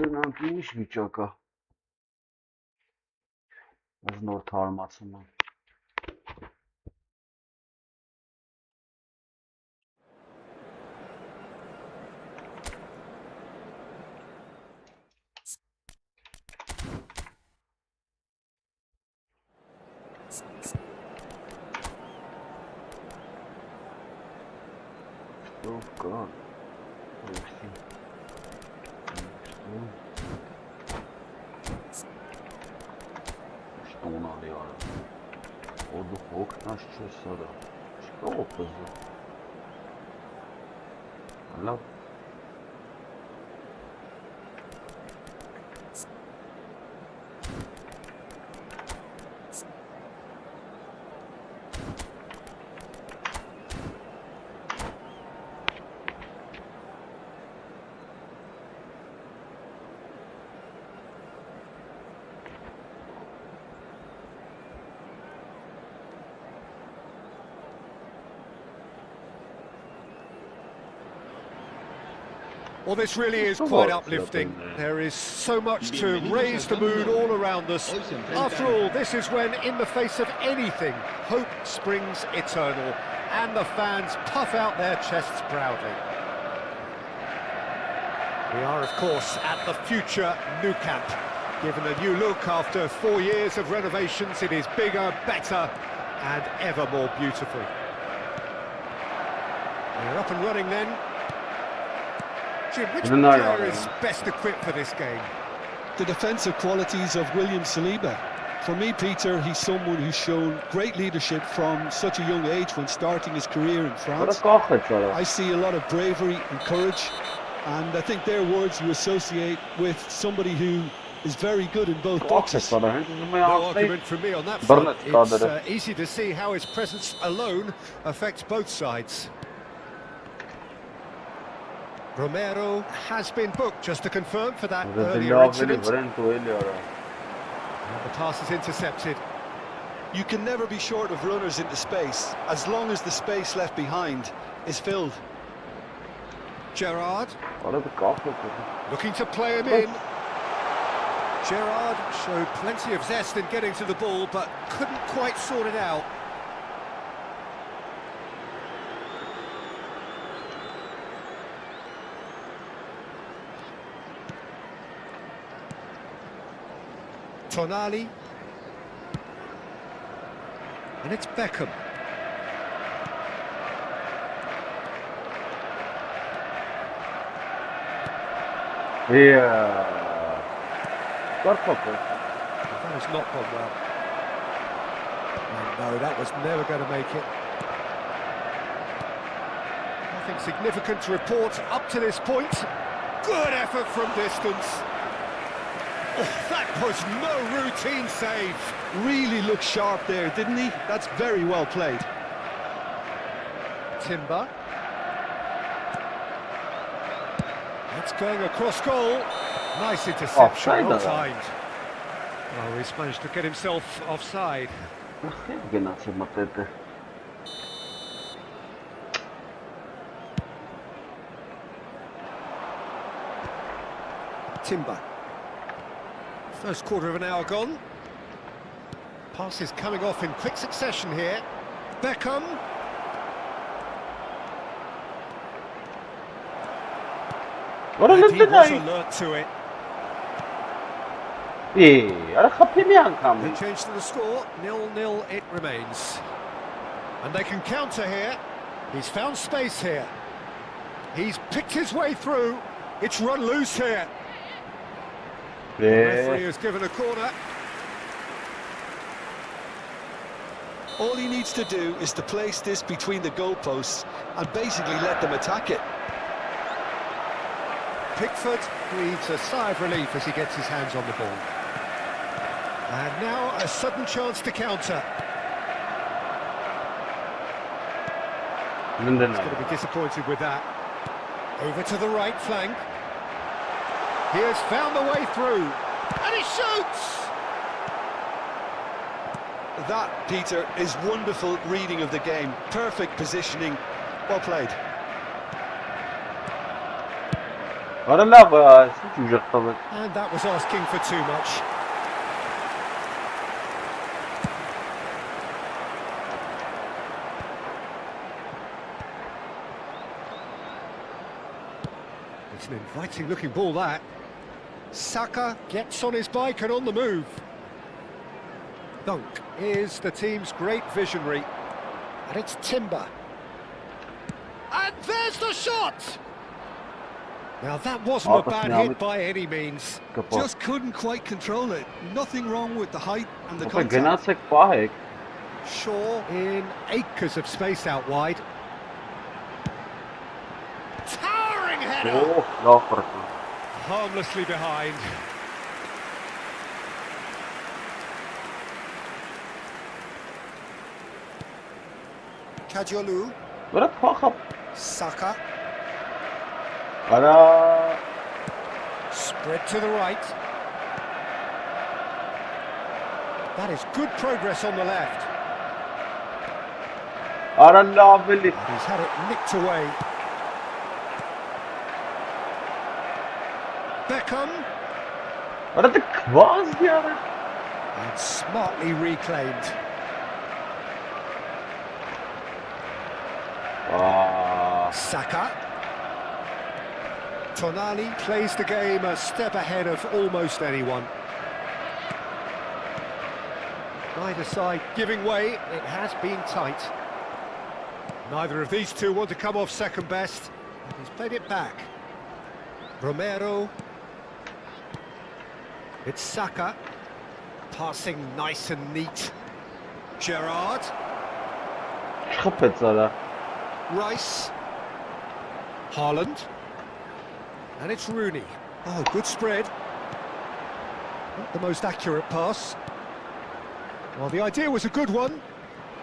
Դրանք ինչ վիճակ է։ Նոր թարմացում է։ Ով կա։ Что надо, окна что сюда? Что опозу? Алло. Well, this really is quite uplifting. There is so much to raise the mood all around us. After all, this is when, in the face of anything, hope springs eternal, and the fans puff out their chests proudly. We are, of course, at the future Nou Camp. Given a new look after 4 years of renovations, it is bigger, better, and ever more beautiful. We're up and running then. Jim, which player is best equipped for this game? The defensive qualities of William Saliba. For me, Peter, he's someone who's shown great leadership from such a young age when starting his career in France. I see a lot of bravery and courage, and I think they're words you associate with somebody who is very good in both boxes. No argument from me on that front. It's easy to see how his presence alone affects both sides. Romero has been booked, just to confirm, for that earlier incident. The pass is intercepted. You can never be short of runners into space, as long as the space left behind is filled. Gerrard. Looking to play him in. Gerrard showed plenty of zest in getting to the ball, but couldn't quite sort it out. Tonali, and it's Beckham. Yeah. That has not gone well. And no, that was never going to make it. Nothing significant to report up to this point. Good effort from distance. Oh, that was no routine save. Really looked sharp there, didn't he? That's very well played. Timber. That's going across goal. Nice interception, well timed. Oh, he's managed to get himself offside. Timber. First quarter of an hour gone. Passes coming off in quick succession here. Beckham. And he was alert to it. They changed to the score, 0-0 it remains. And they can counter here. He's found space here. He's picked his way through. It's run loose here. The referee has given a corner. All he needs to do is to place this between the goalposts and basically let them attack it. Pickford breathes a sigh of relief as he gets his hands on the ball. And now a sudden chance to counter. He's going to be disappointed with that. Over to the right flank. He has found the way through. And he shoots! That, Peter, is wonderful reading of the game. Perfect positioning. Well played. And that was asking for too much. It's an inviting looking ball, that. Saka gets on his bike and on the move. Dunk is the team's great visionary. And it's Timber. And there's the shot! Now that wasn't a bad hit by any means. Just couldn't quite control it. Nothing wrong with the height and the contact. Shaw in acres of space out wide. Towering header! Harmlessly behind. Kajolu. Saka. Spread to the right. That is good progress on the left. He's had it nicked away. Beckham. And smartly reclaimed. Saka. Tonali plays the game a step ahead of almost anyone. Neither side giving way, it has been tight. Neither of these two want to come off second best. He's played it back. Romero. It's Saka. Passing nice and neat. Gerrard. Rice. Haaland. And it's Rooney. Oh, good spread. Not the most accurate pass. Well, the idea was a good one.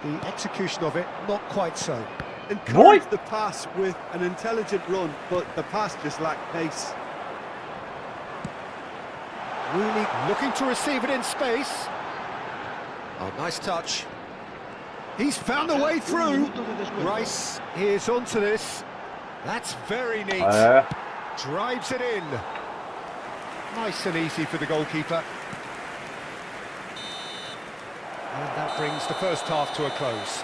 The execution of it, not quite so. Encouraged the pass with an intelligent run, but the pass just lacked pace. Rooney looking to receive it in space. Oh, nice touch. He's found a way through. Rice is onto this. That's very neat. Drives it in. Nice and easy for the goalkeeper. And that brings the first half to a close.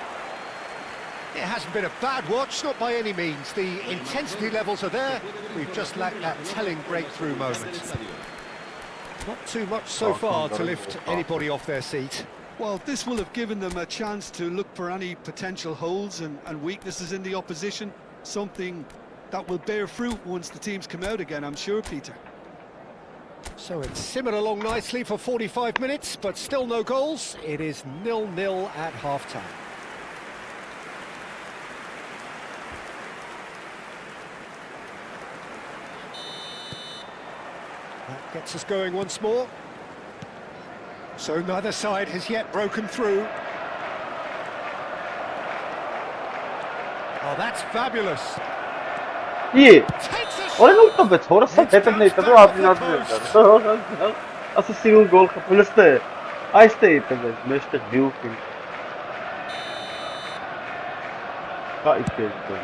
It hasn't been a bad watch, not by any means. The intensity levels are there. We've just lacked that telling breakthrough moment. Not too much so far to lift anybody off their seat. Well, this will have given them a chance to look for any potential holes and weaknesses in the opposition. Something that will bear fruit once the teams come out again, I'm sure, Peter. So it's simmered along nicely for 45 minutes, but still no goals. It is 0-0 at half-time. That gets us going once more. So neither side has yet broken through. Oh, that's fabulous. Olha não tá bem, ora só tenta nem tá do lado na direita. Assistiu um gol que a polícia. Aí está aí também, mas está viu que. Ai que então.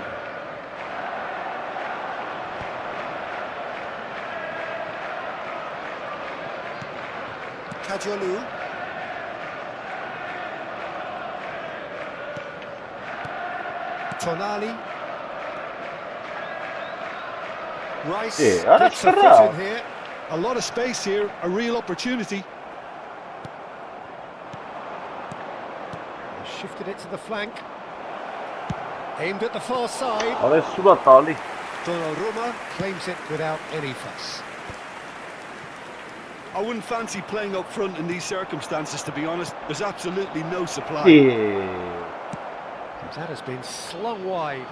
Kajolu. Tonali. Rice Yeah, gets a that's foot in correct. here. A lot of space here, a real opportunity. Shifted it to the flank. Aimed at the far side. Arada surat Ali. Donnarumma claims it without any fuss. I wouldn't fancy playing up front in these circumstances, to be honest. There's absolutely no supply. Yeah. That has been slung wide.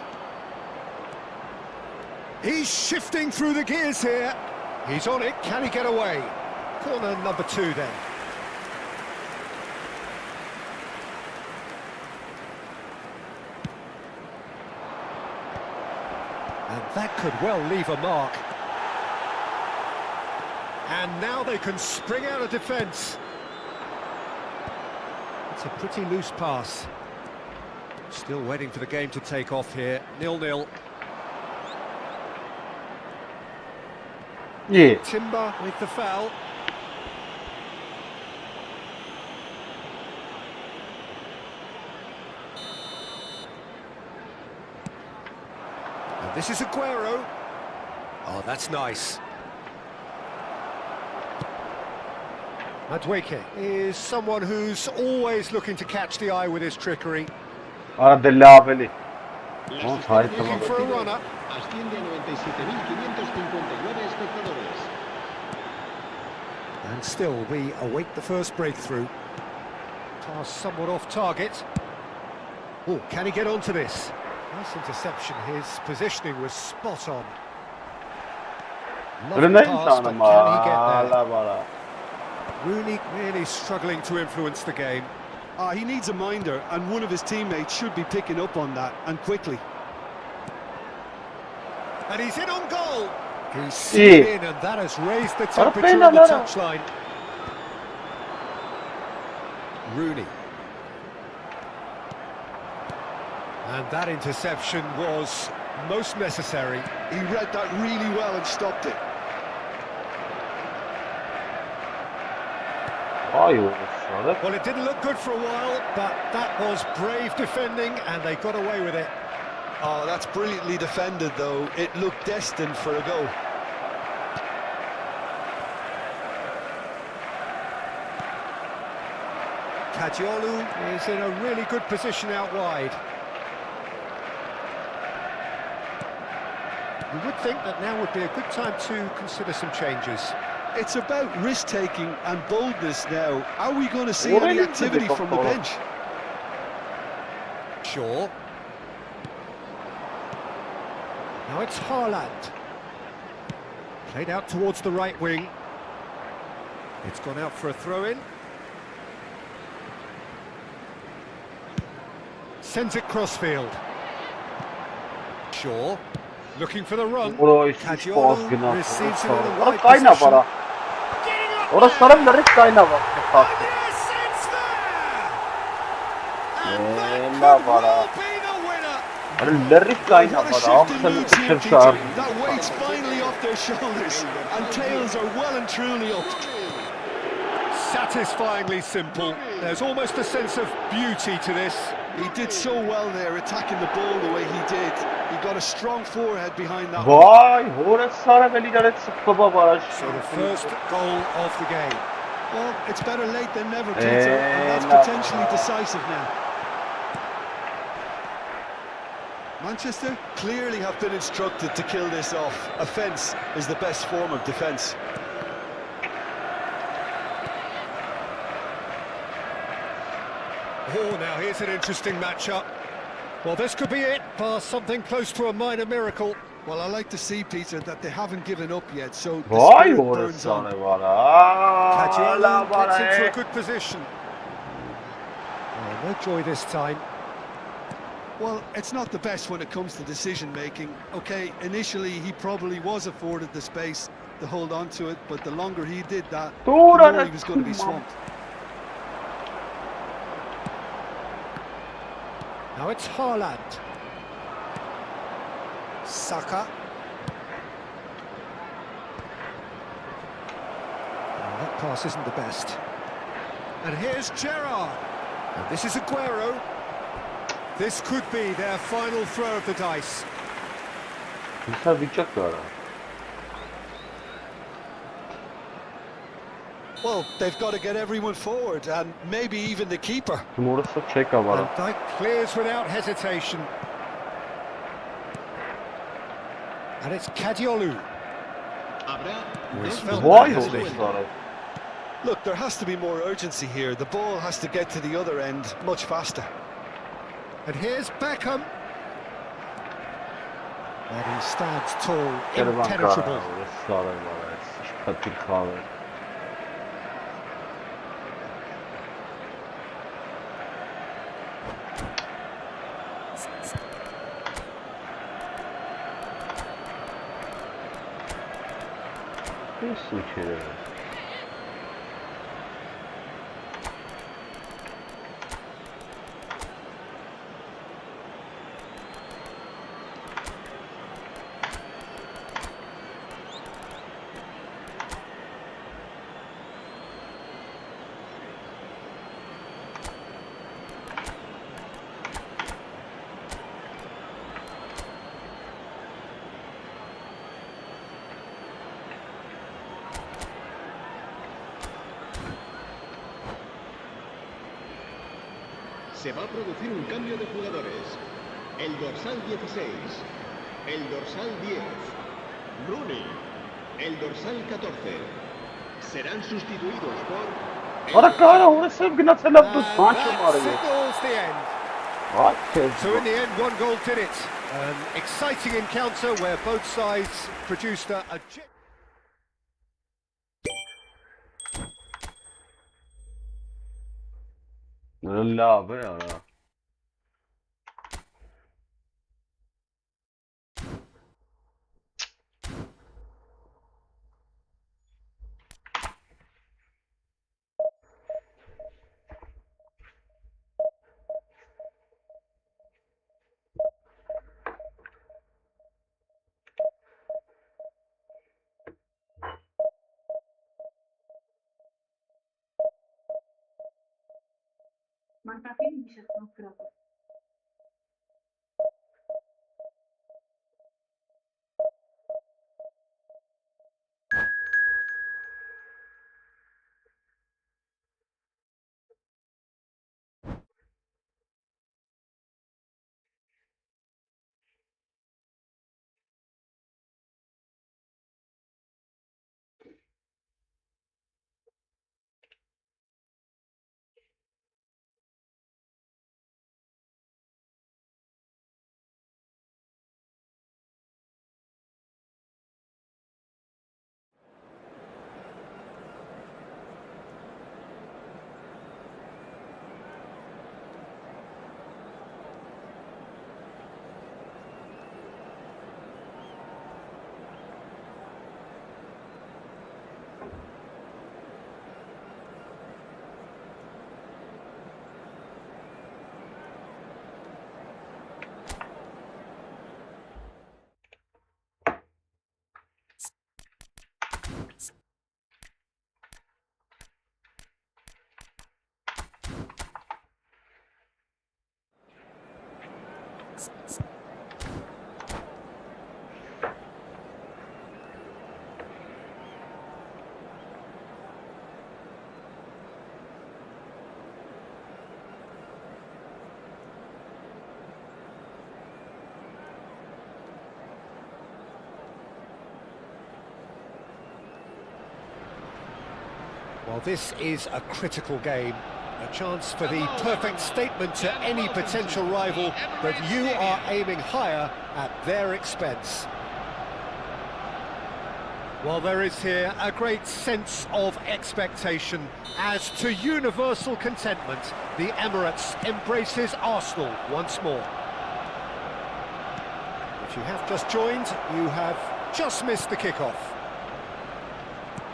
He's shifting through the gears here. He's on it. Can he get away? Corner number 2 then. And that could well leave a mark. And now they can spring out of defence. It's a pretty loose pass. Still waiting for the game to take off here. 0-0. Yeah. Timber with the foul. And this is Aguero. Oh, that's nice. Madueke is someone who's always looking to catch the eye with his trickery. Arada Dell'Apeli. Oh, hayır Looking tamam. for a runner. Asciende a 97.559 espectadores. And still, we await the first breakthrough. Pass somewhat off target. Oh, can he get onto this? Nice interception. His positioning was spot on. Lovely Önündeyim pass, sana but ama. can he get there? Allah bana. Rooney really struggling to influence the game. He needs a minder, and one of his teammates should be picking up on that, and quickly. And he's in on goal. He's seen in, and that has raised the temperature no, on the no, no. touchline. Rooney. And that interception was most necessary. He read that really well and stopped it. Hayır. Well, it didn't look good for a while, but that was brave defending, and they got away with it. Oh, that's brilliantly defended, though. It looked destined for a goal. Kajiolu is in a really good position out wide. You would think that now would be a good time to consider some changes. It's about risk-taking and boldness now. Are we going to see What any is activity it, from the Doctor? bench? Sure. Now it's Haaland. Played out towards the right wing. It's gone out for a throw-in. Sends it crossfield. Shaw. Looking for the run. Orası Kajiolu günah. receives it in the Orası right kayna position. para. Orası sarım da risk kayna var. Yes, it's there! And that Yeah, could para. well be the winner. Hani risk kayna What a para. shift in Akşam moods here, Peter. çıkışar. That weight's finally off their shoulders, and tails are well and truly up. Satisfyingly simple. There's almost a sense of beauty to this. He did so well there, attacking the ball the way he did. He got a strong forehead behind that. Vay, orası sarı veliler sıkı baba. So the first goal of the game. Well, it's better late than never, Peter, and that's potentially decisive now. Manchester clearly have been instructed to kill this off. Offence is the best form of defence. Oh, now here's an interesting matchup. Well, this could be it, past something close to a minor miracle. Well, I like to see, Peter, that they haven't given up yet, so the Vay, spirit orası burns on. sarı para. Allah Kajiolu para. gets into a good position. Oh, no joy this time. Well, it's not the best when it comes to decision-making. Okay, initially he probably was afforded the space to hold on to it, but the longer he did that, the more he was going to be swamped. Now it's Haaland. Saka. Oh, that pass isn't the best. And here's Gerrard. And this is Aguero. This could be their final throw of the dice. Well, they've got to get everyone forward, and maybe even the keeper. Van Dijk clears without hesitation. And it's Kadiolu. Look, there has to be more urgency here. The ball has to get to the other end much faster. And here's Beckham. And he stands tall, impenetrable. Se va a producir un cambio de jugadores. El dorsal 16, el dorsal 10, Rooney, el dorsal 14. Serán sustituidos por... Ora cara, ora sempre que signals the end. So in the end, one goal did it. An exciting encounter where both sides produced a... لا بقى Mantafieni się w kroku. Well, this is a critical game, a chance for the perfect statement to any potential rival that you are aiming higher at their expense. Well, there is here a great sense of expectation as to universal contentment. The Emirates embraces Arsenal once more. If you have just joined, you have just missed the kickoff.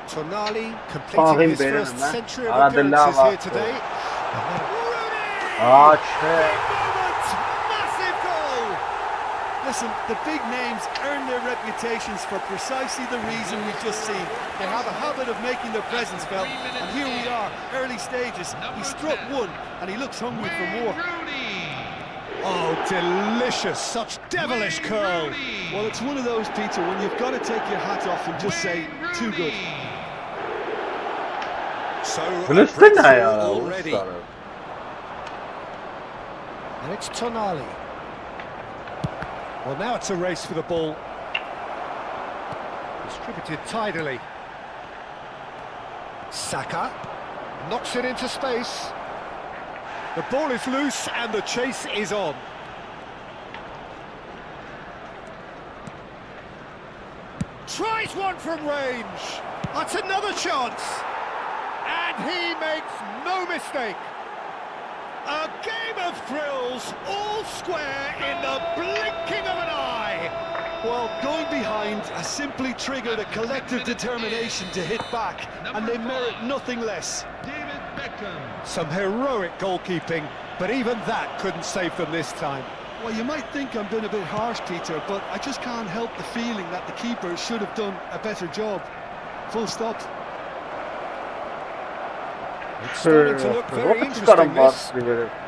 Tonali completing his first century of appearances here today. Massive goal! Listen, the big names earn their reputations for precisely the reason we've just seen. They have a habit of making their presence felt, and here we are, early stages. He struck one, and he looks hungry for more. Oh, delicious, such devilish curl. Well, it's one of those, Peter, when you've got to take your hat off and just say, too good. So, already. And it's Tonali. Well, now it's a race for the ball. Distributed tidily. Saka knocks it into space. The ball is loose and the chase is on. Tries one from range. That's another chance. And he makes no mistake. A game of thrills, all square in the blinking of an eye. Well, going behind has simply triggered a collective determination to hit back, and they merit nothing less. Some heroic goalkeeping, but even that couldn't save them this time. Well, you might think I'm being a bit harsh, Peter, but I just can't help the feeling that the keeper should have done a better job. Full stop. It's starting to look very interesting, this.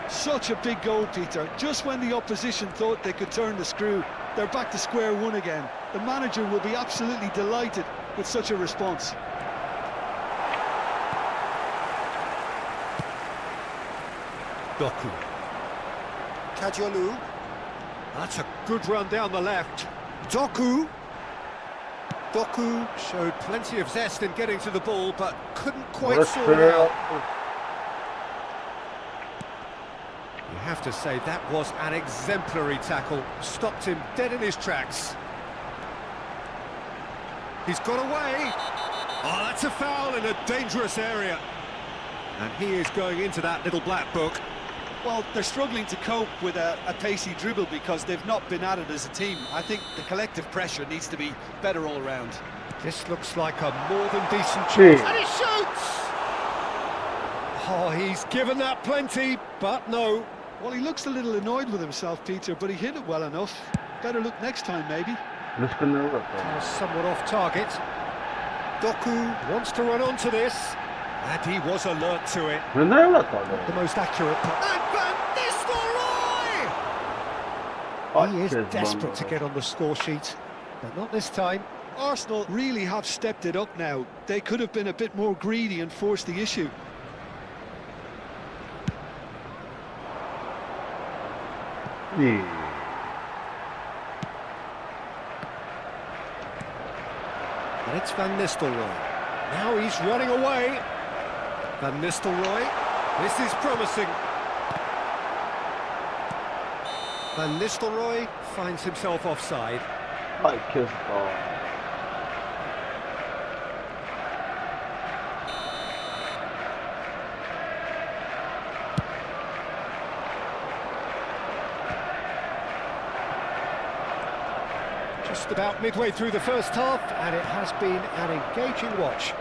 Such a big goal, Peter. Just when the opposition thought they could turn the screw, they're back to square one again. The manager will be absolutely delighted with such a response. Doku. Kajolu. That's a good run down the left. Doku. Doku showed plenty of zest in getting to the ball, but couldn't quite sort it out. You have to say that was an exemplary tackle. Stopped him dead in his tracks. He's got away. Oh, that's a foul in a dangerous area. And he is going into that little black book. Well, they're struggling to cope with a pacey dribble because they've not been at it as a team. I think the collective pressure needs to be better all around. This looks like a more than decent chance. And he shoots! Oh, he's given that plenty, but no. Well, he looks a little annoyed with himself, Peter, but he hit it well enough. Better look next time, maybe. Somewhat off target. Doku wants to run onto this. And he was alert to it. The most accurate pass. And Van Nistelrooy! He is desperate to get on the score sheet, but not this time. Arsenal really have stepped it up now. They could have been a bit more greedy and forced the issue. And it's Van Nistelrooy. Now he's running away. Van Nistelrooy, this is promising. Van Nistelrooy finds himself offside. Just about midway through the first half, and it has been an engaging watch.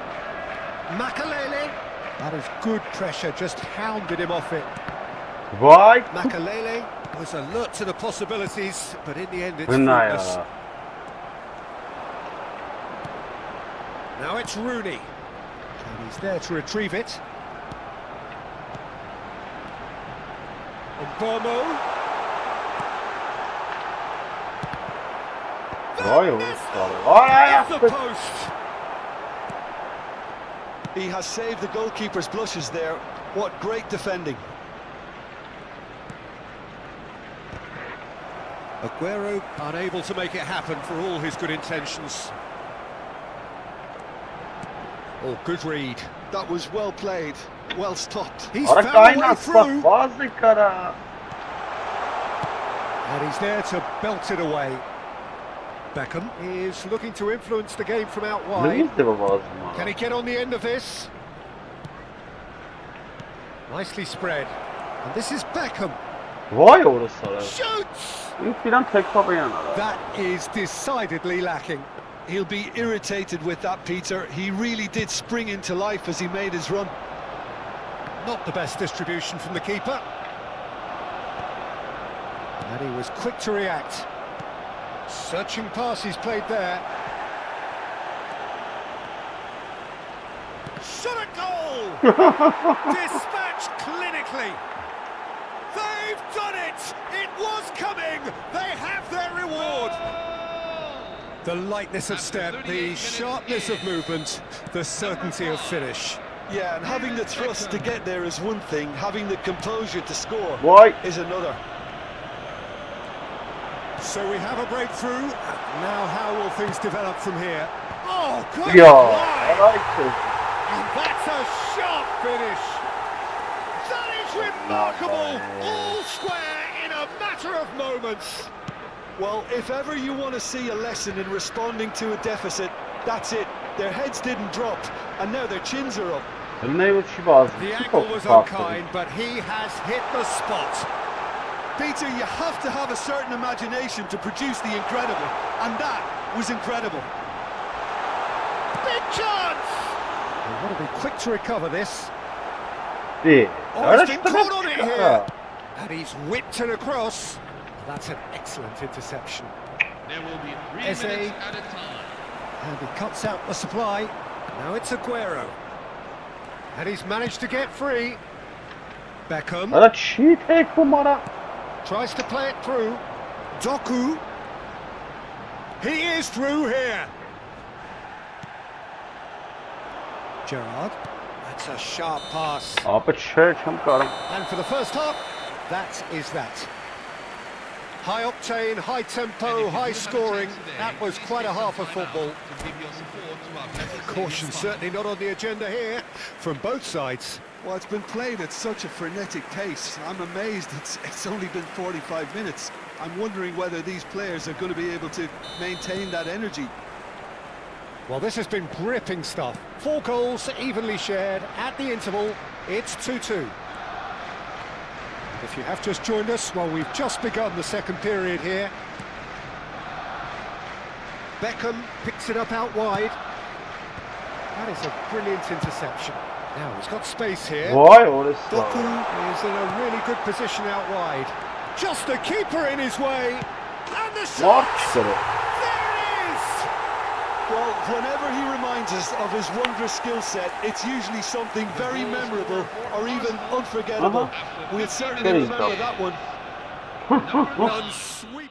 Makalele. That is good pressure, just hounded him off it. Why? Makalele was alert to the possibilities, but in the end it's fruitless. Now it's Rooney. And he's there to retrieve it. Mbomo. Off the post. He has saved the goalkeeper's blushes there. What great defending. Aguero unable to make it happen for all his good intentions. Oh, good read. That was well played, well stopped. He's found a way through. And he's there to belt it away. Beckham is looking to influence the game from out wide. Can he get on the end of this? Nicely spread. And this is Beckham. Shoots! That is decidedly lacking. He'll be irritated with that, Peter. He really did spring into life as he made his run. Not the best distribution from the keeper. And he was quick to react. Searching pass he's played there. Shot at goal! Dispatched clinically. They've They've done it! It was coming! They have their reward! The lightness of step, the sharpness of movement, the certainty of finish. Yeah, and having the thrust to get there is one thing, having the composure to score is another. So we have a breakthrough. Now how will things develop from here? Oh, good Yeah, line. I like this. And that's a sharp finish. That is remarkable. All square in a matter of moments. Well, if ever you want to see a lesson in responding to a deficit, that's it. Their heads didn't drop, and now their chins are up. The angle was unkind, but he has hit the spot. Peter, you have to have a certain imagination to produce the incredible, and that was incredible. Big chance! They want to be quick to recover this. Yeah. Oh, he's been caught on it here. And he's whipped it across. That's an excellent interception. There will be 3 Eze. minutes at a time. And he cuts out the supply. Now it's Aguero. And he's managed to get free. Beckham tries to play it through. Doku. He is through here. Gerrard. That's a sharp pass. And for the first half, that is that. High octane, high tempo, high scoring. That was quite a half of football. Caution certainly not on the agenda here from both sides. Well, it's been played at such a frenetic pace. I'm amazed it's only been 45 minutes. I'm wondering whether these players are going to be able to maintain that energy. Well, this has been gripping stuff. 4 goals evenly shared at the interval. It's 2-2. If you have just joined us, well, we've just begun the second period here. Beckham picks it up out wide. That is a brilliant interception. Now he's got space here. Doku is in a really good position out wide. Just the keeper in his way. And the shot! There it is! Well, whenever he reminds us of his wondrous skill set, it's usually something very memorable or even unforgettable. We'll certainly remember that one. One sweep.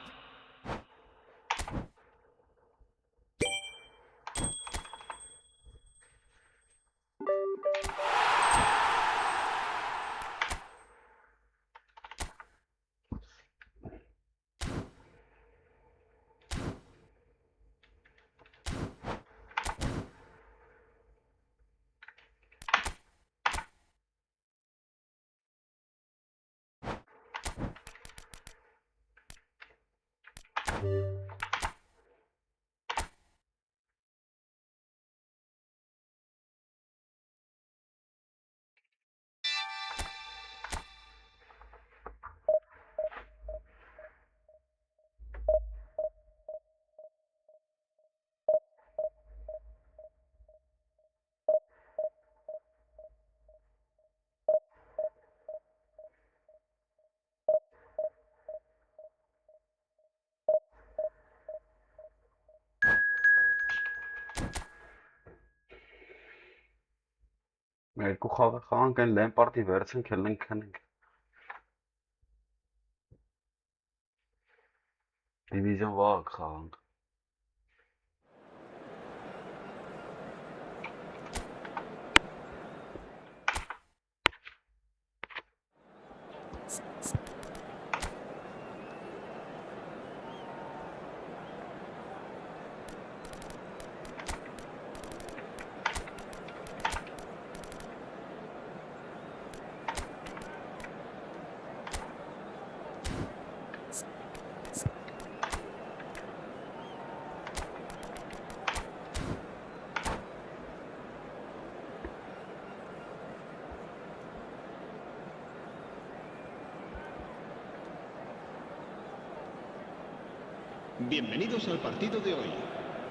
Երկու խաղը խաղանք այն Լեմպարտի վերցնք էլ ընկնենք դիվիզիոն վաղ խաղանք Bienvenidos al partido de hoy.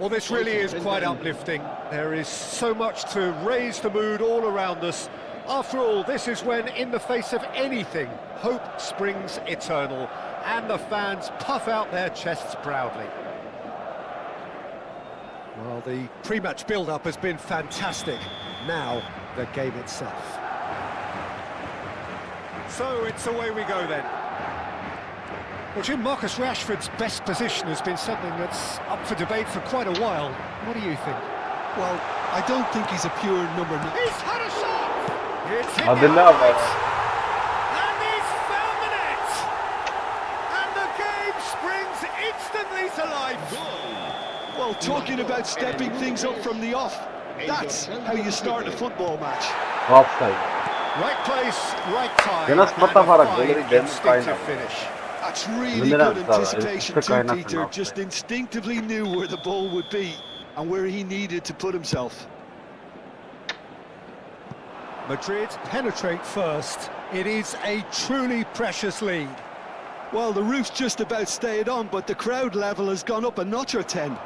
Well, this really is quite uplifting. There is so much to raise the mood all around us. After all, this is when, in the face of anything, hope springs eternal, and the fans puff out their chests proudly. Well, the pre-match build-up has been fantastic. Now, the game itself. So, it's away we go then. Well, Jim, Marcus Rashford's best position has been something that's up for debate for quite a while. What do you think? Well, I don't think he's a pure number 9. He's had a shot! It's hit Hadi the la net! be. And he's found the net! And the game springs instantly to life! Well, talking about stepping things up from the off, that's how you start a football match. Offside. Right place, right time, Jonas, and what the a fuck? fine Goalie didn't instinctive find finish. That's really Minimum, good sir. anticipation It's too, kind of Peter. enough, Just yeah. instinctively knew where the ball would be and where he needed to put himself. Madrid penetrate first. It is a truly precious lead. Well, the roof's just about stayed on, but the crowd level has gone up a notch or 10.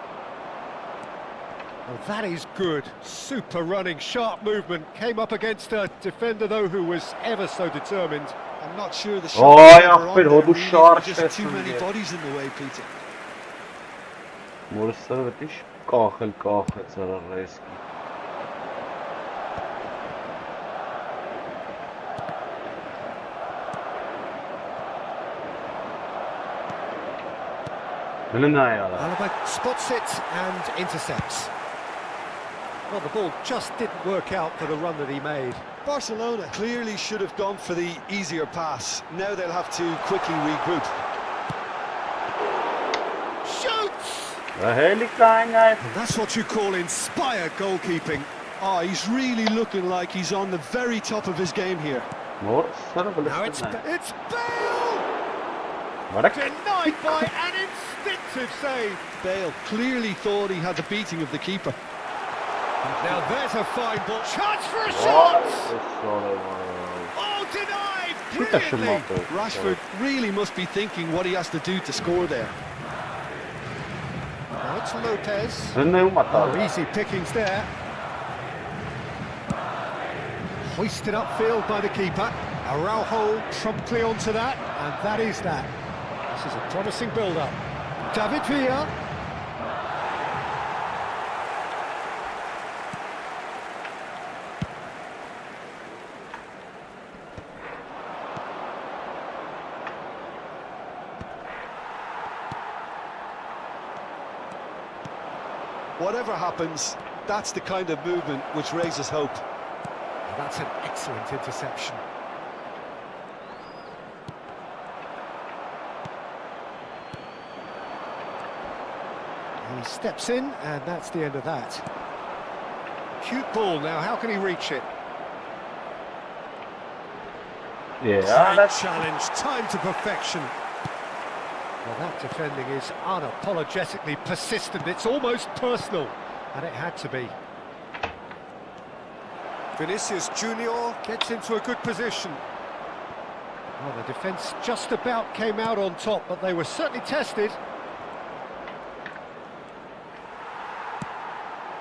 Well, that is good. Super running, sharp movement. Came up against a defender, though, who was ever so determined. I'm not sure the Oh, shot ja, were on Phil, there, hoe doe really. sharp Just is too van many die. bodies in the way, Peter. Morse, wat is kachel, zal er reizen. Alaba spots it and intercepts. Well, the ball just didn't work out for the run that he made. Barcelona clearly should have gone for the easier pass. Now they'll have to quickly regroup. Shoots! Een hele kleine. That's what you call inspired goalkeeping. Oh, he's really looking like he's on the very top of his game here. Morse, Now it's Bale! Wat? Denied by an instinctive save. Bale clearly thought he had the beating of the keeper. Now there's a fine ball. Chance for a Wat? shot! Sorry, Oh, denied! Shoot dat je Brilliantly! mat. Rashford really must be thinking what he has to do to score there. Now it's Lopez. Een nieuw mat. Oh, easy pickings there. Hoisted upfield by the keeper. Araujo promptly onto that, and that is that. This is a promising build-up. David Villa. Whatever happens, that's the kind of movement which raises hope. That's an excellent interception. He steps in, and that's the end of that. Cute ball now, how can he reach it? Ja, Great dat challenge, time to perfection. Well, that defending is unapologetically persistent, it's almost personal, and it had to be. Vinicius Junior gets into a good position. Well, the defence just about came out on top, but they were certainly tested.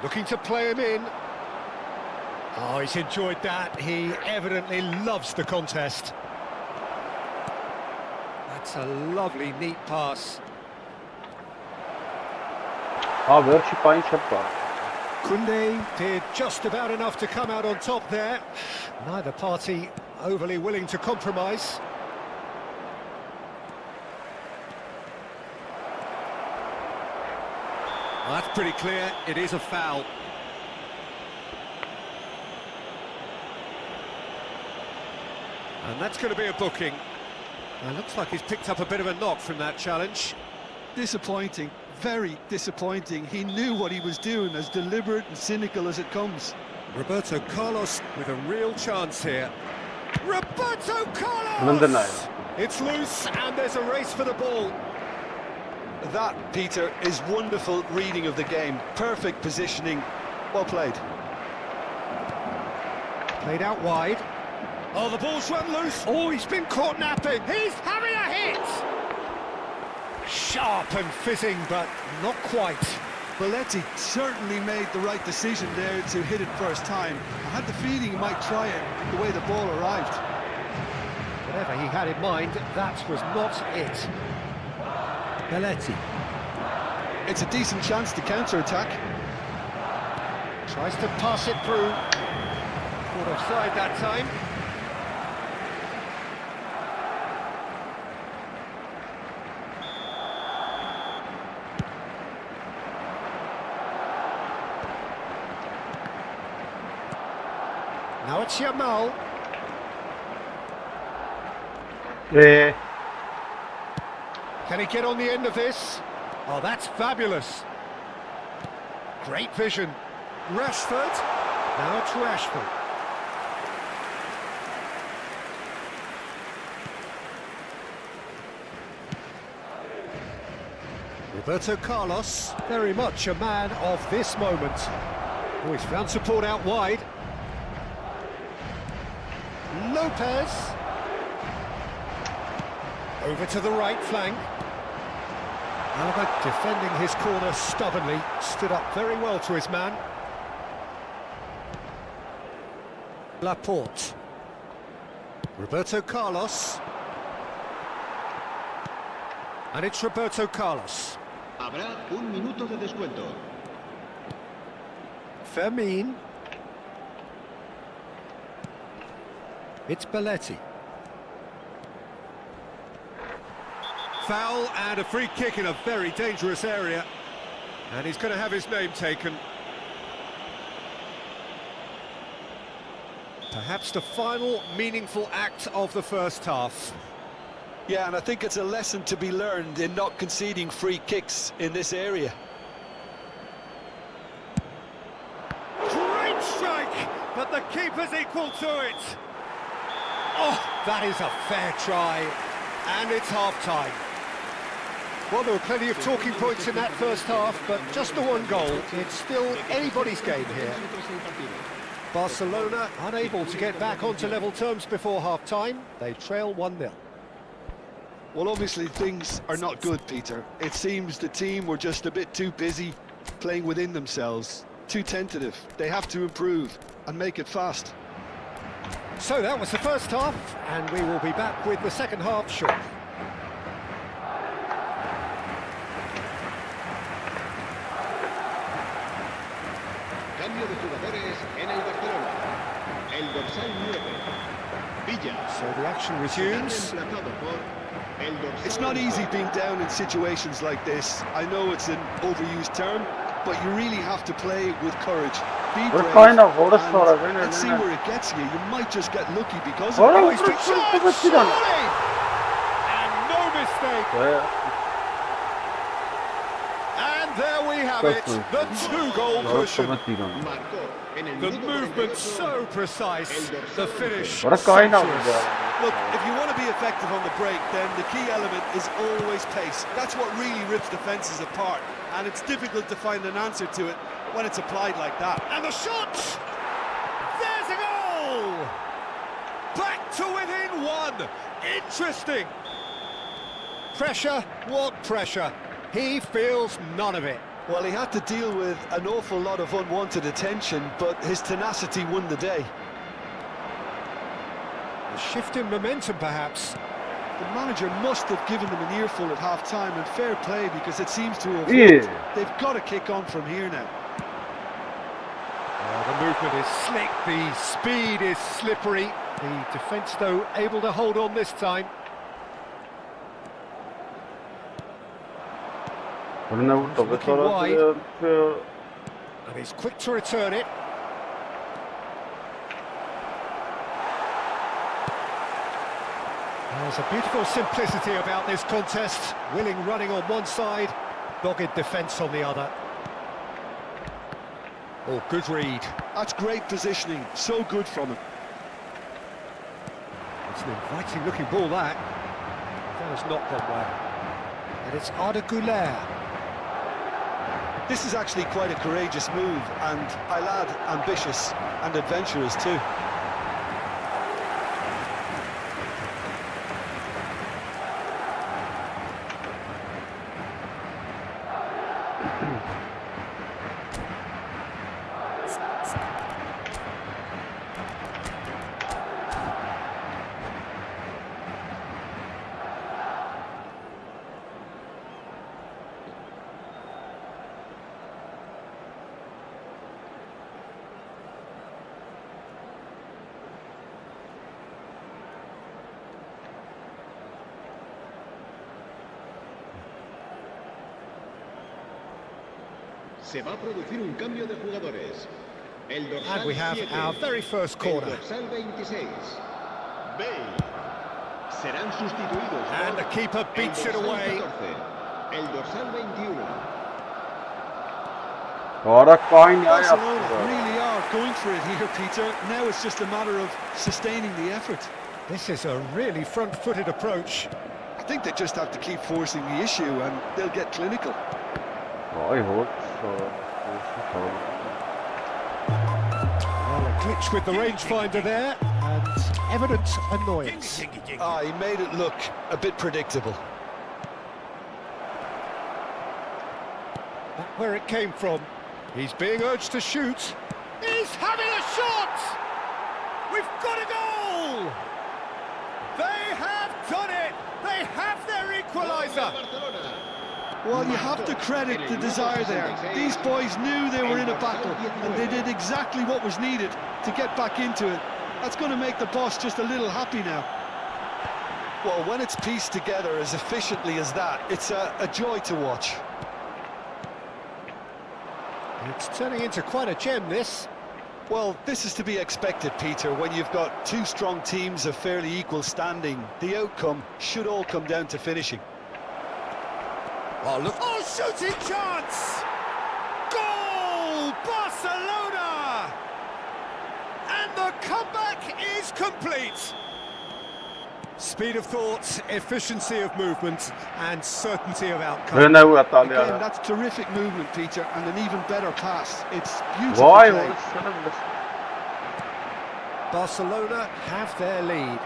Looking to play him in. Oh, he's enjoyed that. He evidently loves the contest. That's a lovely, neat pass. weer Chipijn Chappa. Koundé did just about enough to come out on top there. Neither party overly willing to compromise. Well, that's pretty clear. It is a foul. And that's going to be a booking. And looks like he's picked up a bit of a knock from that challenge. Disappointing, very disappointing. He knew what he was doing, as deliberate and cynical as it comes. Roberto Carlos with a real chance here. Roberto Carlos! Mindernijd. It's loose and there's a race for the ball. That, Peter, is wonderful reading of the game. Perfect positioning. Well played. Played out wide. Oh, the ball's run loose. Oh, he's been caught napping. He's having a hit. Sharp and fizzing, but not quite. Belletti certainly made the right decision there to hit it first time. I had the feeling he might try it the way the ball arrived. Whatever he had in mind, that was not it. Belletti. It's a decent chance to counter-attack. Tries to pass it through. Caught offside that time. Now it's Yamal. Can he get on the end of this? Oh, that's fabulous. Great vision. Rashford. Now it's Rashford. Roberto Carlos, very much a man of this moment. Oh, he's found support out wide. Lopez. Over to the right flank. Alaba defending his corner stubbornly, stood up very well to his man. Laporte. Roberto Carlos. And it's Roberto Carlos. Habrá un minuto de descuento. Fermin. It's Belletti. Foul and a free kick in a very dangerous area. And he's going to have his name taken. Perhaps the final meaningful act of the first half. Yeah, and I think it's a lesson to be learned in not conceding free kicks in this area. Great strike, but the keeper's equal to it. Oh, that is a fair try, and it's half-time. Well, there were plenty of talking points in that first half, but just the one goal. It's still anybody's game here. Barcelona unable to get back onto level terms before half-time. They trail 1-0. Well, obviously things are not good, Peter. It seems the team were just a bit too busy playing within themselves, too tentative. They have to improve and make it fast. So that was the first half, and we will be back with the second half shortly. Cambio de jugadores en el Barcelona. El dorsal 9. Villa. So the action resumes. It's not easy being down in situations like this. I know it's an overused term, but you really have to play with courage. Be brave and see where it gets you. You might just get lucky because of it. And no mistake. And there we have it, the two-goal cushion. The movement so precise, the finish sumptuous. Look, if you want to be effective on the break, then the key element is always pace. That's what really rips defences apart, and it's difficult to find an answer to it when it's applied like that. And the shot! There's a goal! Back to within one! Interesting! Pressure, what pressure? He feels none of it. Well, he had to deal with an awful lot of unwanted attention, but his tenacity won the day. A shift in momentum, perhaps. The manager must have given them an earful at half-time, and fair play, because it seems to have worked. They've got to kick on from here now. The movement is slick, the speed is slippery. The defence, though, able to hold on this time. Looking wide. And he's quick to return it. There's a beautiful simplicity about this contest. Willing running on one side, dogged defence on the other. Oh, good read. That's great positioning, so good from him. It's an inviting looking ball, that. That has not gone well. And it's Arda Güler. This is actually quite a courageous move, and I'll add ambitious and adventurous too. Se va a producir un cambio de jugadores. And we have our very first corner. And the keeper beats it away. Barcelona really are going for it here, Peter. Now it's just a matter of sustaining the effort. This is a really front-footed approach. I think they just have to keep forcing the issue and they'll get clinical. Well, a glitch with the rangefinder there, and evident annoyance. He made it look a bit predictable. That's where it came from. He's being urged to shoot. He's having a shot! We've got a goal! They have done it! They have their equaliser! Well, you have to credit the desire there. These boys knew they were in a battle, and they did exactly what was needed to get back into it. That's going to make the boss just a little happy now. Well, when it's pieced together as efficiently as that, it's a joy to watch. It's turning into quite a gem, this. Well, this is to be expected, Peter, when you've got two strong teams of fairly equal standing. The outcome should all come down to finishing. Oh, look. Oh, shooting chance! Goal! Barcelona! And the comeback is complete. Speed of thought, efficiency of movement, and certainty of outcome. Again, that's terrific movement, Peter, and an even better pass. It's beautiful play. Barcelona have their lead.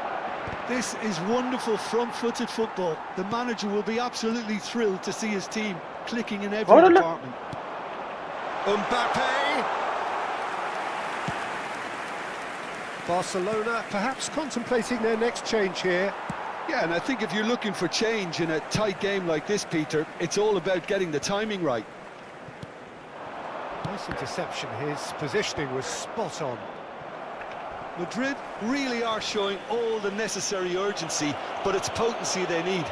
This is wonderful front-footed football. The manager will be absolutely thrilled to see his team clicking in every department. Mbappe! Barcelona perhaps contemplating their next change here. Yeah, and I think if you're looking for change in a tight game like this, Peter, it's all about getting the timing right. Nice interception, his positioning was spot on. Madrid really are showing all the necessary urgency, but it's potency they need.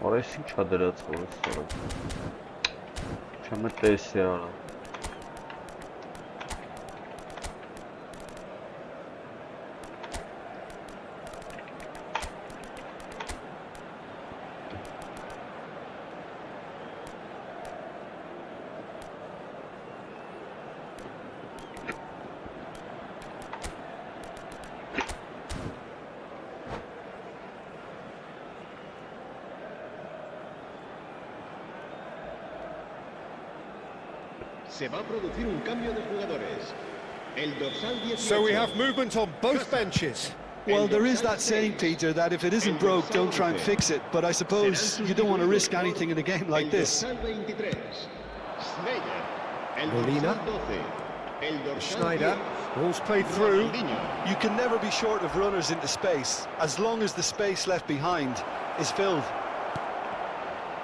Orası çadıra atılır sonra. Çamet desya. Se va a producir un cambio de jugadores. El dorsal 18. So we have movement on both benches. Well, there is that saying, Peter, that if it isn't broke, don't try and fix it. But I suppose you don't want to risk anything in a game like this. Molina. Schneider. Ball's played through. You can never be short of runners into space, as long as the space left behind is filled.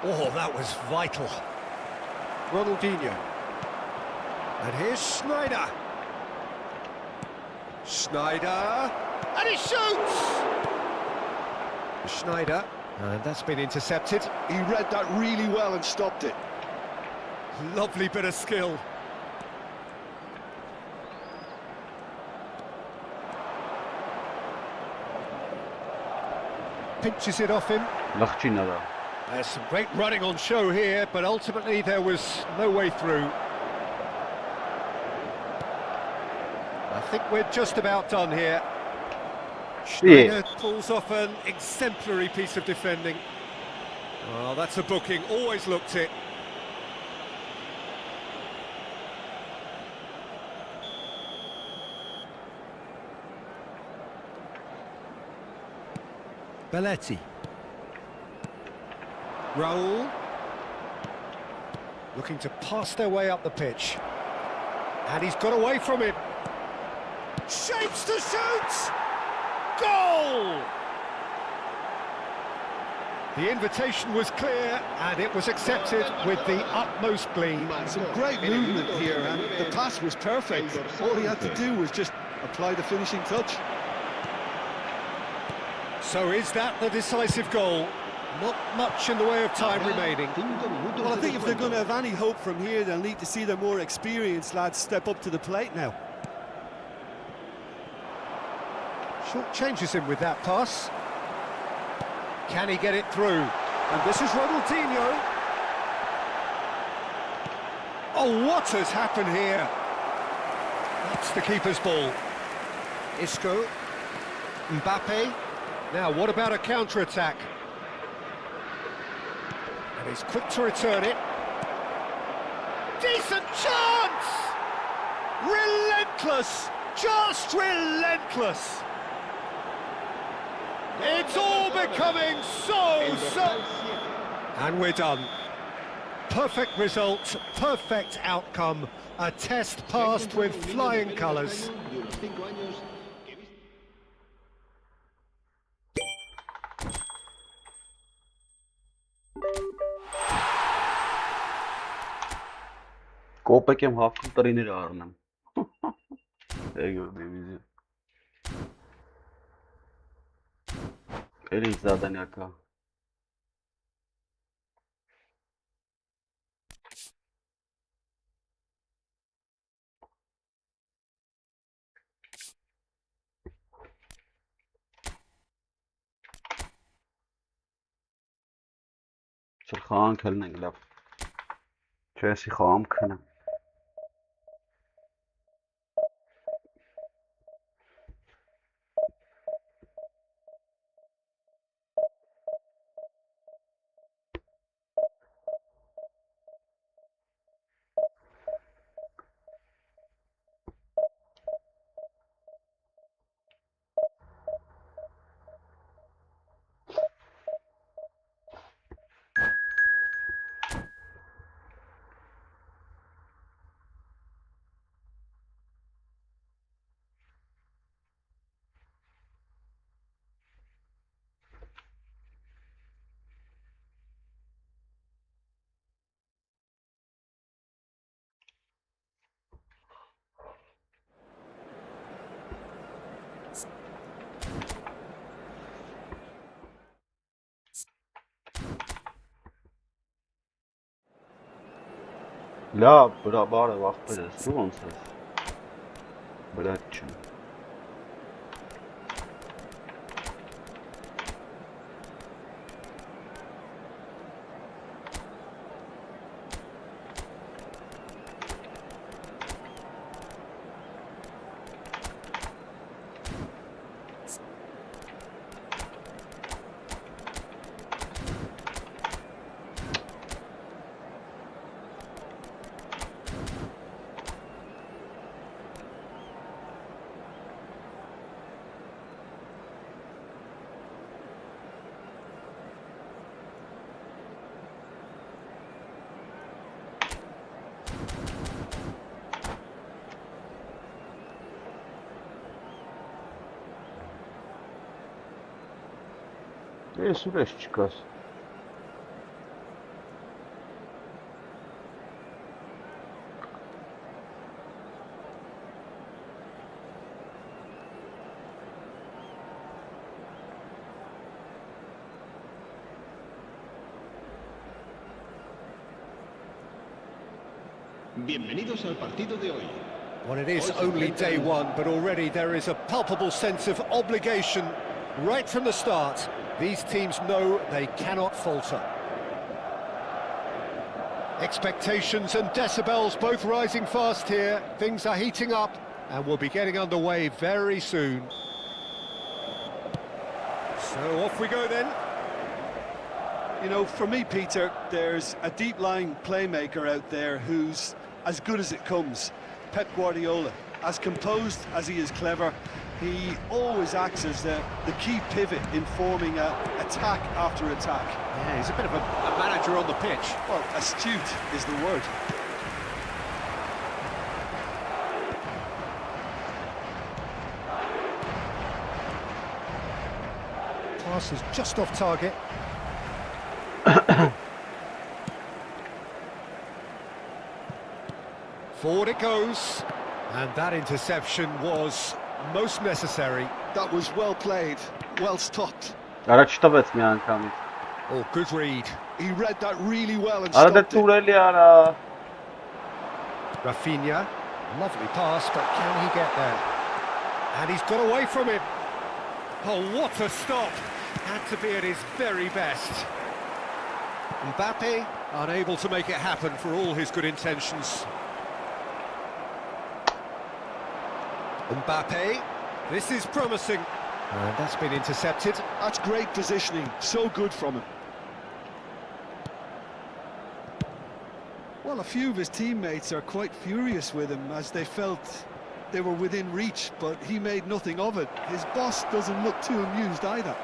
Oh, that was vital. Ronaldinho. And here's Schneider. Schneider. And he shoots! Schneider. And that's been intercepted. He read that really well and stopped it. Lovely bit of skill. Pinches it off him. There's some great running on show here, but ultimately there was no way through. I think we're just about done here. Schneider pulls off an exemplary piece of defending. Oh, that's a booking, always looked it. Belletti. Raul. Looking to pass their way up the pitch. And he's got away from him. Shapes to shoot! Goal! The invitation was clear and it was accepted with the utmost glee. Some great movement here and the pass was perfect. All he had to do was just apply the finishing touch. So is that the decisive goal? Not much in the way of time remaining. Well, I think if they're going to have any hope from here, they'll need to see their more experienced lads step up to the plate now. Short changes him with that pass. Can he get it through? And this is Ronaldinho. Oh, what has happened here? That's the keeper's ball. Isco. Mbappe. Now, what about a counter-attack? And he's quick to return it. Decent chance! Relentless! Just relentless! It's all becoming so... And we're done. Perfect result, perfect outcome. A test passed with flying colours. Կոպեկ եմ հաղթում տրիներ առնեմ։ Էգո դիվիզիոն։ Էլի զադանյակա։ Չխան քելնենք լավ։ Չեսի խամ քնեմ։ Լավ, բրա բարև աղբերս, դու ոնց ես։ Բրատ չեմ։ Ես ուրես չկաս։ Bienvenidos al partido de hoy. Well, it is only day one, but already there is a palpable sense of obligation right from the start. These teams know they cannot falter. Expectations and decibels both rising fast here. Things are heating up and we'll be getting underway very soon. So off we go then. You know, for me, Peter, there's a deep-lying playmaker out there who's as good as it comes. Pep Guardiola. As composed as he is clever, he always acts as the key pivot in forming attack after attack. Yeah, he's a bit of a manager on the pitch. Well, astute is the word. Pass is just off target. Forward it goes. And that interception was most necessary. That was well played, well stopped. Առաջ տվեց մի անգամից։ Oh, good read. He read that really well and Արա դե stopped it. տուրելի արա։ Rafinha, lovely pass, but can he get there? And he's got away from him. Oh, what a stop! Had to be at his very best. Mbappe, unable to make it happen for all his good intentions. Mbappe, this is promising. And that's been intercepted. That's great positioning, so good from him. Well, a few of his teammates are quite furious with him as they felt they were within reach, but he made nothing of it. His boss doesn't look too amused either.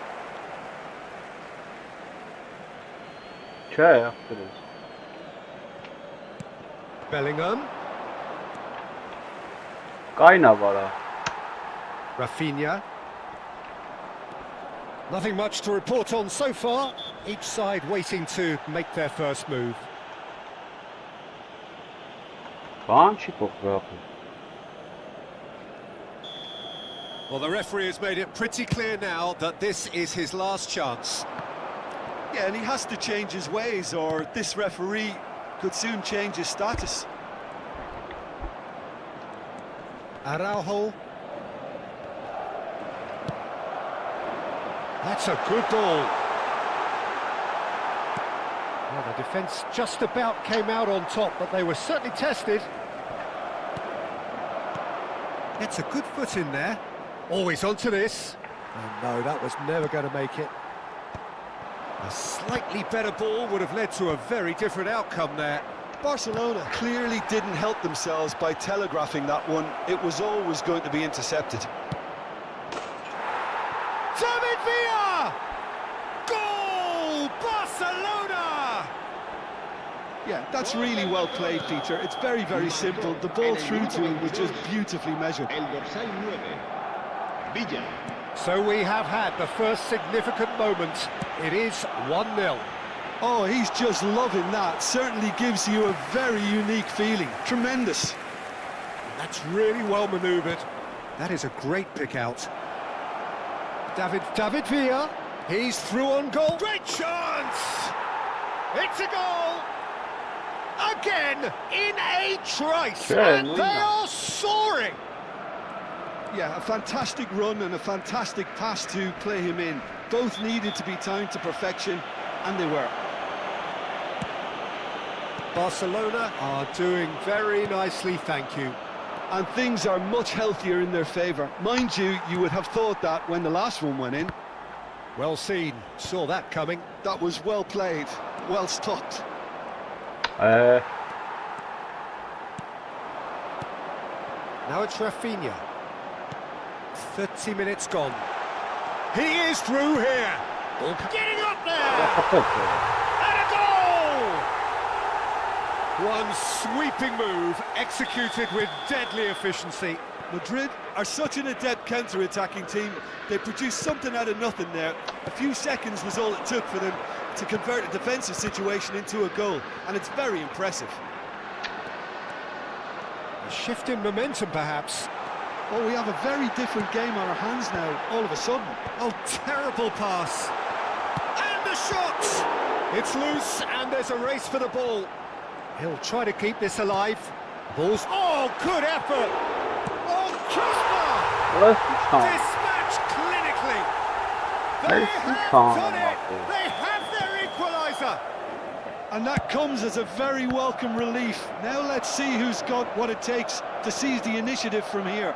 Չէ, ախտերս։ Bellingham, Կայնա վարա։ Rafinha. Nothing much to report on so far. Each side waiting to make their first move. Բան չի փոխվի։ Well, the referee has made it pretty clear now that this is his last chance. Yeah, and he has to change his ways, or this referee could soon change his status. Araujo. That's a good ball. Well, the defence just about came out on top, but they were certainly tested. Gets a good foot in there. Always onto this. Oh no, that was never going to make it. A slightly better ball would have led to a very different outcome there. Barcelona clearly didn't help themselves by telegraphing that one. It was always going to be intercepted. David Villa! Goal! Barcelona! Yeah, that's really well played, Peter. It's very, very simple. The ball through to him was just beautifully measured. El dorsal 9, Villa. So we have had the first significant moment. It is 1-0. Oh, he's just loving that. Certainly gives you a very unique feeling. Tremendous. That's really well manoeuvred. That is a great pick out. David Villa. He's through on goal. Great chance! It's a goal! Again, in a trice. And they are soaring. Yeah, a fantastic run and a fantastic pass to play him in. Both needed to be timed to perfection, and they were. Barcelona are doing very nicely, thank you. And things are much healthier in their favour. Mind you, you would have thought that when the last one went in. Well seen, saw that coming. That was well played, well stopped. Now it's Rafinha. 30 minutes gone. He is through here. Getting up there. And a goal! One sweeping move executed with deadly efficiency. Madrid are such an adept counter-attacking team. They produced something out of nothing there. A few seconds was all it took for them to convert a defensive situation into a goal, and it's very impressive. A shift in momentum, perhaps. Oh, we have a very different game on our hands now, all of a sudden. Oh, terrible pass. And the shot! It's loose, and there's a race for the ball. He'll try to keep this alive. Balls. Oh, good effort! Oh, Keeper! Dispatched clinically. They have done it! They have their equaliser! And that comes as a very welcome relief. Now let's see who's got what it takes to seize the initiative from here.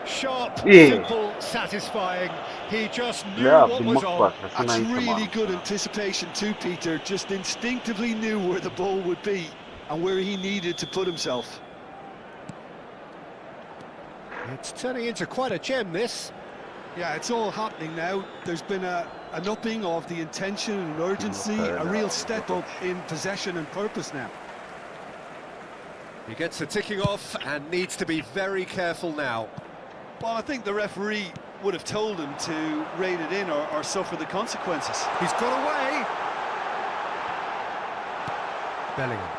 Sharp, simple, satisfying. He just knew what was on. That's really good anticipation too, Peter. Just instinctively knew where the ball would be and where he needed to put himself. It's turning into quite a gem, this. Yeah, it's all happening now. There's been an upping of the intention and urgency, a real step up in possession and purpose now. He gets the ticking off and needs to be very careful now. Well, I think the referee would have told him to rein it in or suffer the consequences. He's got away. Bellingham.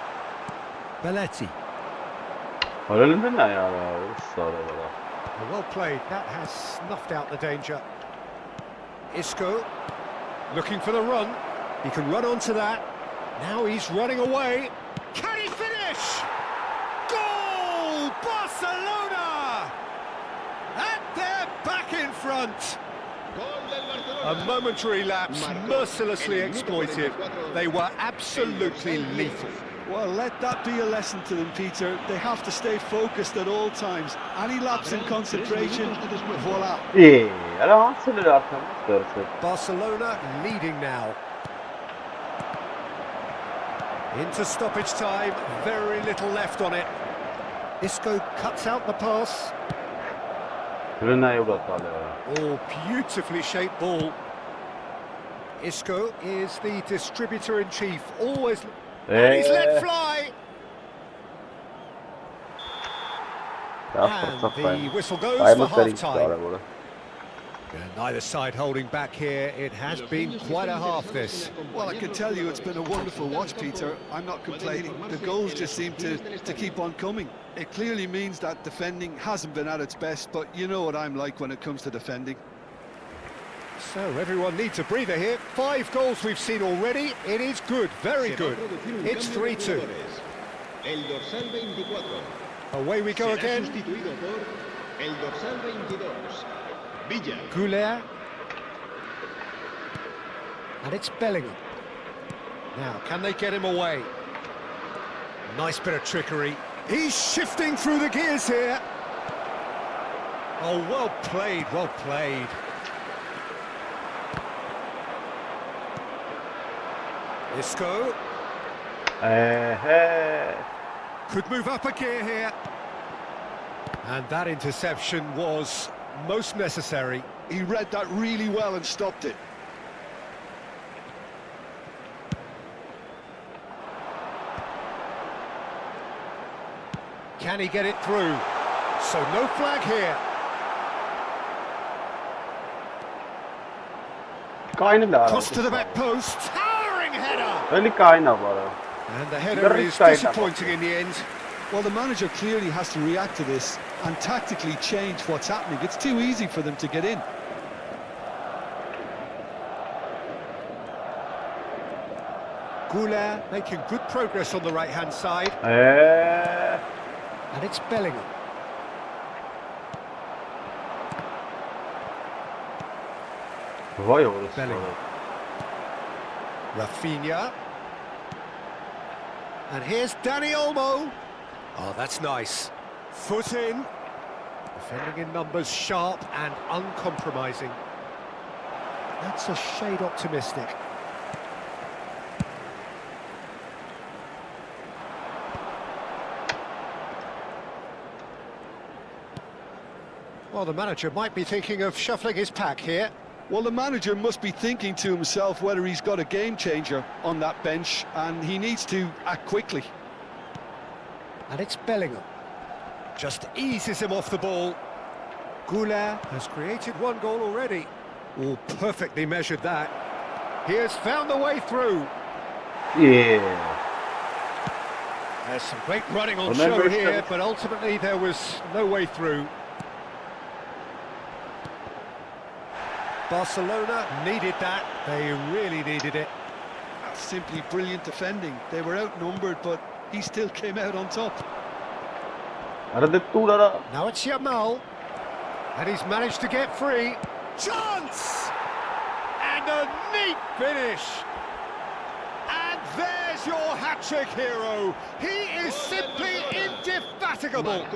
Belletti. Well played, that has snuffed out the danger. Isco, looking for the run. He can run onto that. Now he's running away. Can he finish? Goal! Barcelona! And they're back in front. A momentary lapse, mercilessly exploited. They were absolutely lethal. Well, let that be a lesson to them, Peter. They have to stay focused at all times. Any lapse in concentration, voila. Barcelona leading now. Into stoppage time, very little left on it. Isco cuts out the pass. Oh, beautifully shaped ball. Isco is the distributor-in-chief, always... And he's let fly! And the whistle goes for half-time. Neither side holding back here. It has been quite a half, this. Well, I can tell you it's been a wonderful watch, Peter. I'm not complaining. The goals just seem to keep on coming. It clearly means that defending hasn't been at its best, but you know what I'm like when it comes to defending. So everyone needs a breather here. 5 goals we've seen already. It is good, very good. It's 3-2. Away we go again. Goulet. And it's Bellingham. Now, can they get him away? Nice bit of trickery. He's shifting through the gears here. Oh, well played, well played. Isco. Could move up a gear here. And that interception was most necessary. He read that really well and stopped it. Can he get it through? So no flag here. Cross to the back post. Towering header. And the header is disappointing in the end. Well, the manager clearly has to react to this and tactically change what's happening. It's too easy for them to get in. Goulet making good progress on the right-hand side. And it's Bellingham. Bellingham. Rafinha. And here's Dani Olmo. Oh, that's nice. Foot in. Defending in numbers, sharp and uncompromising. That's a shade optimistic. Well, the manager might be thinking of shuffling his pack here. Well, the manager must be thinking to himself whether he's got a game changer on that bench, and he needs to act quickly. And it's Bellingham. Just eases him off the ball. Goulet has created 1 goal already. Oh, perfectly measured that. He has found the way through. Yeah. There's some great running on show here, but ultimately there was no way through. Barcelona needed that. They really needed it. That's simply brilliant defending. They were outnumbered, but he still came out on top. Now it's Yamal. And he's managed to get free. Chance! And a neat finish. And there's your hat-trick hero. He is simply indefatigable.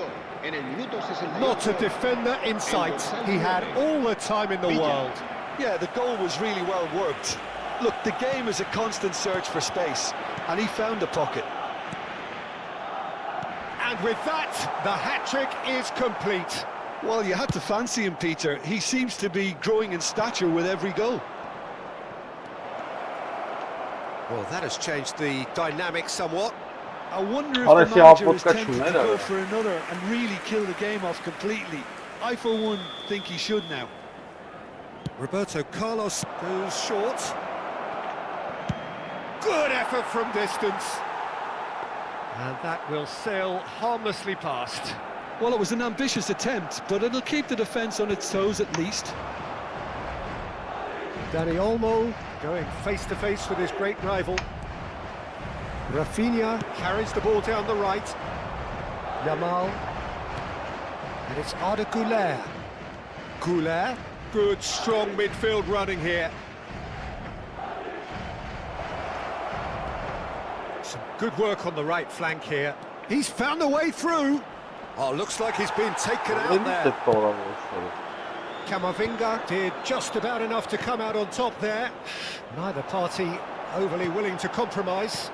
Not a defender in sight. He had all the time in the world. Yeah, the goal was really well worked. Look, the game is a constant search for space, and he found the pocket. And with that, the hat-trick is complete. Well, you had to fancy him, Peter. He seems to be growing in stature with every goal. Well, that has changed the dynamic somewhat. I wonder if the manager is tempted to go for another and really kill the game off completely. I, for one, think he should now. Roberto Carlos goes short. Good effort from distance. And that will sail harmlessly past. Well, it was an ambitious attempt, but it'll keep the defence on its toes at least. Dani Olmo going face-to-face with his great rival. Rafinha carries the ball down the right. Yamal. And it's Arda Güler. Güler. Good, strong midfield running here. Some good work on the right flank here. He's found a way through. Oh, looks like he's been taken out there. Camavinga did just about enough to come out on top there. Neither party overly willing to compromise.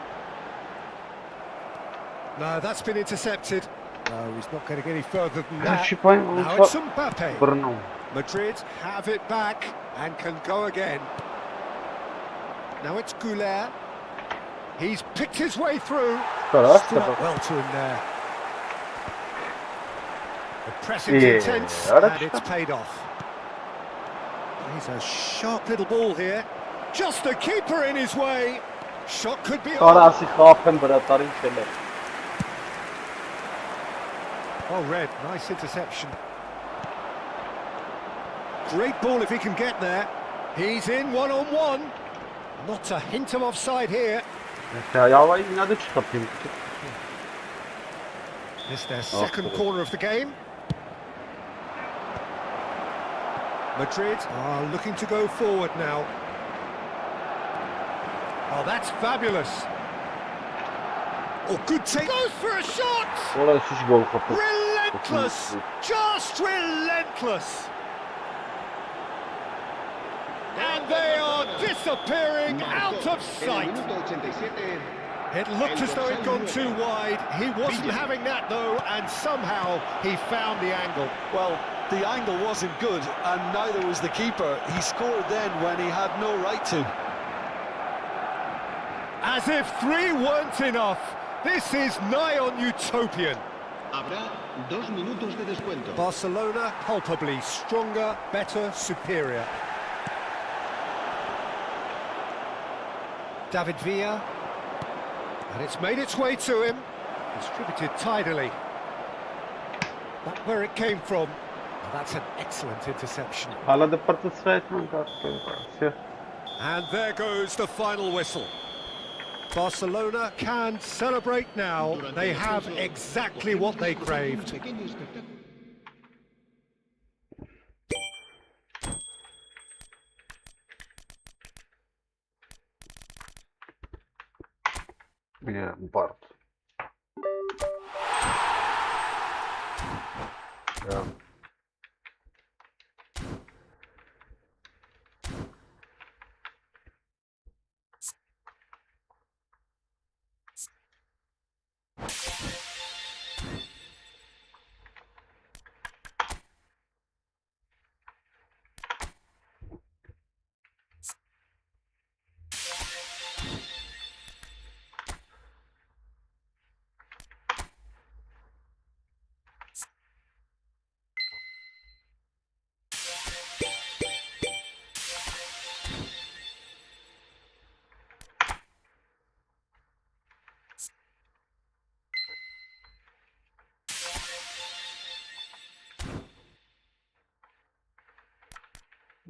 No, that's been intercepted. No, he's not going to get any further than that. Now it's Mbappe. Madrid have it back and can go again. Now it's Güler. He's picked his way through. Stood up well to him there. The pressing's intense and it's paid off. He's a sharp little ball here. Just the keeper in his way. Shot could be on. Well read, nice interception. Great ball if he can get there. He's in one-on-one. Not a hint of offside here. It's their second corner of the game. Madrid are looking to go forward now. Oh, that's fabulous. Oh, good take. Goes for a shot! Relentless! Just relentless! And they are disappearing out of sight. It looked as though it'd gone too wide. He wasn't having that though, and somehow he found the angle. Well, the angle wasn't good, and neither was the keeper. He scored then when he had no right to. As if 3 weren't enough. This is nigh on utopian. Habrá 2 minutos de descuento. Barcelona palpably stronger, better, superior. David Villa. And it's made its way to him. Distributed tidily. That's where it came from. Well, that's an excellent interception. And there goes the final whistle. Barcelona can celebrate now. They have exactly what they craved. Yeah, Bart. Yeah.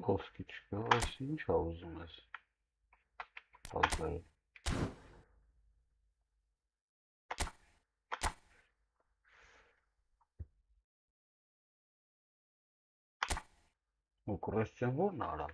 Polski çıkıyor. Aslında hiç havuzumuz. Fazla. Ukrainie wona.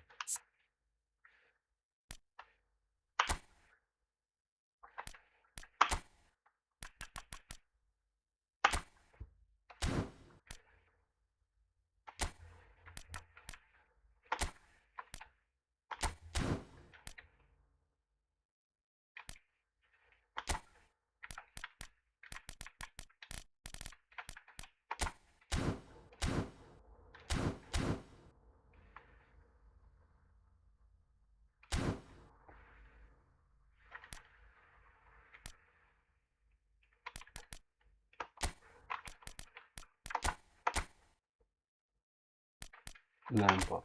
Lampard.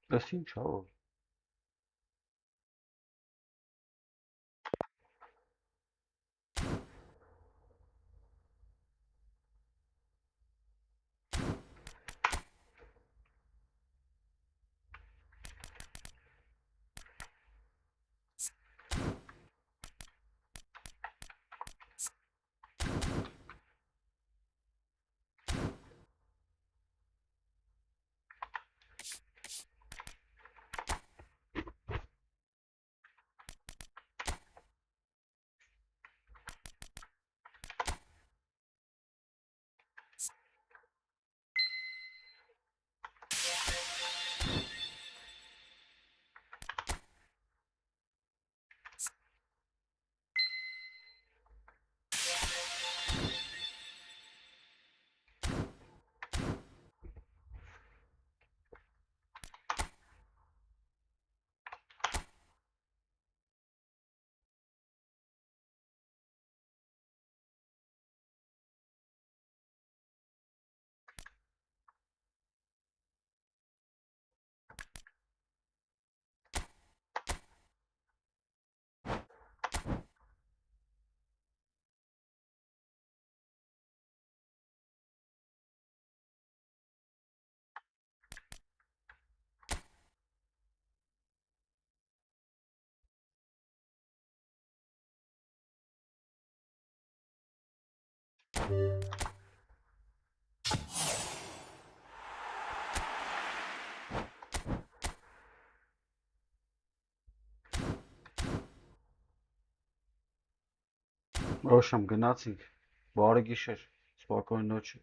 Assim, tchau. Ռոշամ գնացինք, բարի գիշեր, սպокойной ночи։